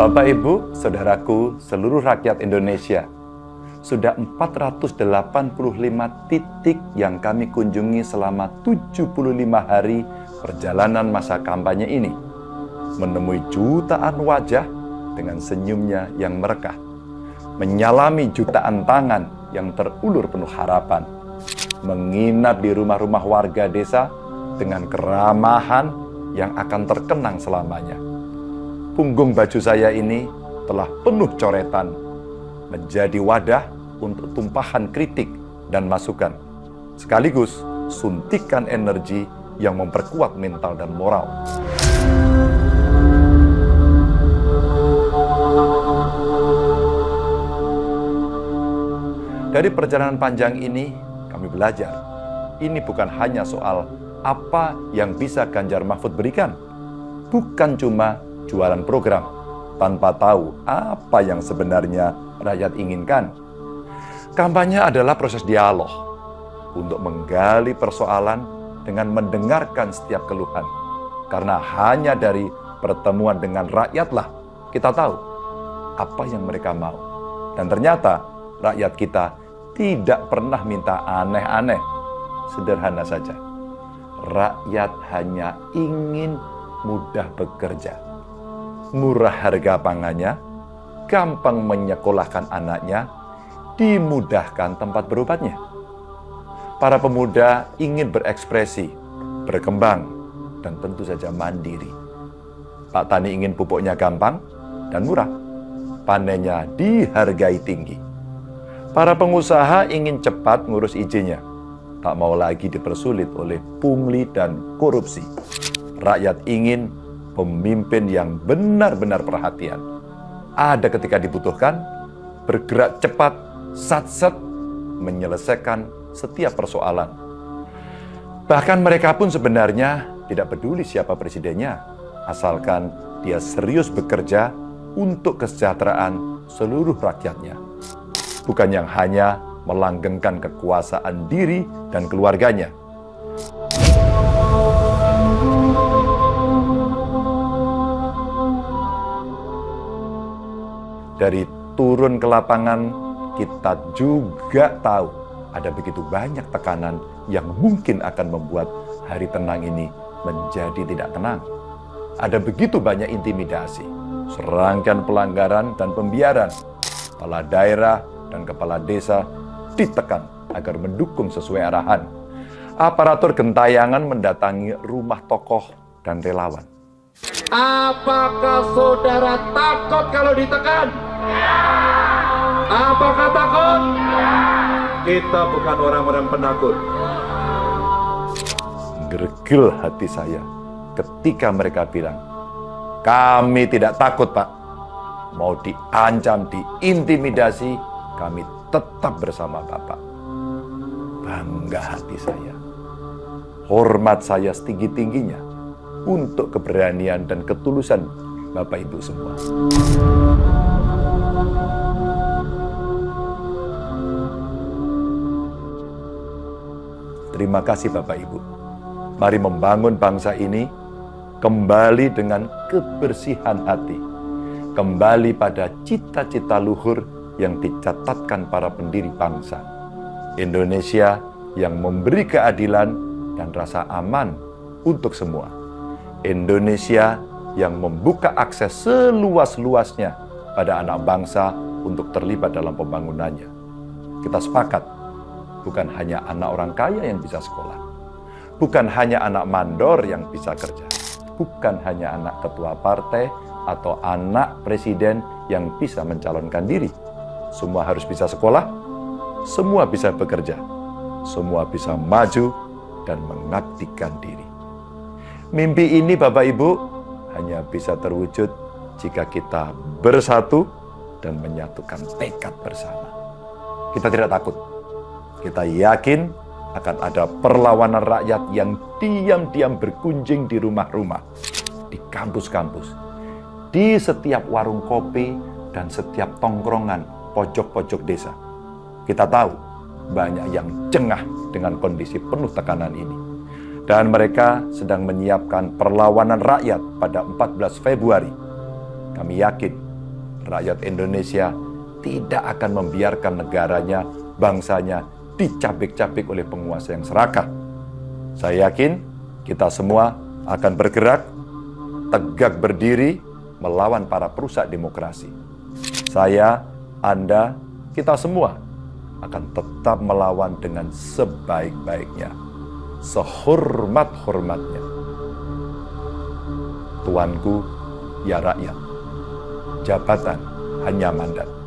Bapak, Ibu, Saudaraku, seluruh rakyat Indonesia, sudah 485 titik yang kami kunjungi selama 75 hari perjalanan masa kampanye ini. Menemui jutaan wajah dengan senyumnya yang merekah. Menyalami jutaan tangan yang terulur penuh harapan. Menginap di rumah-rumah warga desa dengan keramahan yang akan terkenang selamanya. Punggung baju saya ini telah penuh coretan, menjadi wadah untuk tumpahan kritik dan masukan, sekaligus suntikan energi yang memperkuat mental dan moral. Dari perjalanan panjang ini, kami belajar, ini bukan hanya soal apa yang bisa Ganjar Mahfud berikan, bukan cuma jualan program tanpa tahu apa yang sebenarnya rakyat inginkan. Kampanye adalah proses dialog untuk menggali persoalan dengan mendengarkan setiap keluhan. Karena hanya dari pertemuan dengan rakyatlah kita tahu apa yang mereka mau. Dan ternyata rakyat kita tidak pernah minta aneh-aneh. Sederhana saja. Rakyat hanya ingin mudah bekerja. Murah harga pangannya, gampang menyekolahkan anaknya, dimudahkan tempat berobatnya. Para pemuda ingin berekspresi, berkembang, dan tentu saja mandiri. Pak Tani ingin pupuknya gampang dan murah, panennya dihargai tinggi. Para pengusaha ingin cepat ngurus izinnya, tak mau lagi dipersulit oleh pungli dan korupsi. Rakyat ingin pemimpin yang benar-benar perhatian. Ada ketika dibutuhkan, bergerak cepat, sat-set, menyelesaikan setiap persoalan. Bahkan mereka pun sebenarnya tidak peduli siapa presidennya, asalkan dia serius bekerja untuk kesejahteraan seluruh rakyatnya. Bukan yang hanya melanggengkan kekuasaan diri dan keluarganya. Dari turun ke lapangan, kita juga tahu ada begitu banyak tekanan yang mungkin akan membuat hari tenang ini menjadi tidak tenang. Ada begitu banyak intimidasi, serangkaian pelanggaran dan pembiaran. Kepala daerah dan kepala desa ditekan agar mendukung sesuai arahan. Aparatur gentayangan mendatangi rumah tokoh dan relawan. Apakah saudara takut kalau ditekan? Apakah takut? Kita bukan orang-orang penakut. Gergel hati saya ketika mereka bilang, kami tidak takut, Pak. Mau diancam, diintimidasi, kami tetap bersama Bapak. Bangga hati saya. Hormat saya setinggi-tingginya untuk keberanian dan ketulusan Bapak Ibu semua. Terima kasih Bapak Ibu. Mari membangun bangsa ini kembali dengan kebersihan hati. Kembali pada cita-cita luhur yang dicatatkan para pendiri bangsa. Indonesia yang memberi keadilan dan rasa aman untuk semua. Indonesia yang membuka akses seluas-luasnya pada anak bangsa untuk terlibat dalam pembangunannya. Kita sepakat, bukan hanya anak orang kaya yang bisa sekolah, bukan hanya anak mandor yang bisa kerja, bukan hanya anak ketua partai atau anak presiden yang bisa mencalonkan diri. Semua harus bisa sekolah, semua bisa bekerja, semua bisa maju dan mengabdikan diri. Mimpi ini Bapak Ibu hanya bisa terwujud jika kita bersatu dan menyatukan tekad bersama. Kita tidak takut. Kita yakin akan ada perlawanan rakyat yang diam-diam berkunjing di rumah-rumah, di kampus-kampus, di setiap warung kopi dan setiap tongkrongan pojok-pojok desa. Kita tahu banyak yang jengah dengan kondisi penuh tekanan ini. Dan mereka sedang menyiapkan perlawanan rakyat pada 14 Februari. Kami yakin rakyat Indonesia tidak akan membiarkan negaranya, bangsanya dicabik-cabik oleh penguasa yang serakah. Saya yakin kita semua akan bergerak, tegak berdiri melawan para perusak demokrasi. Saya, Anda, kita semua akan tetap melawan dengan sebaik-baiknya, sehormat-hormatnya. Tuanku, ya rakyat. Jabatan hanya mandat.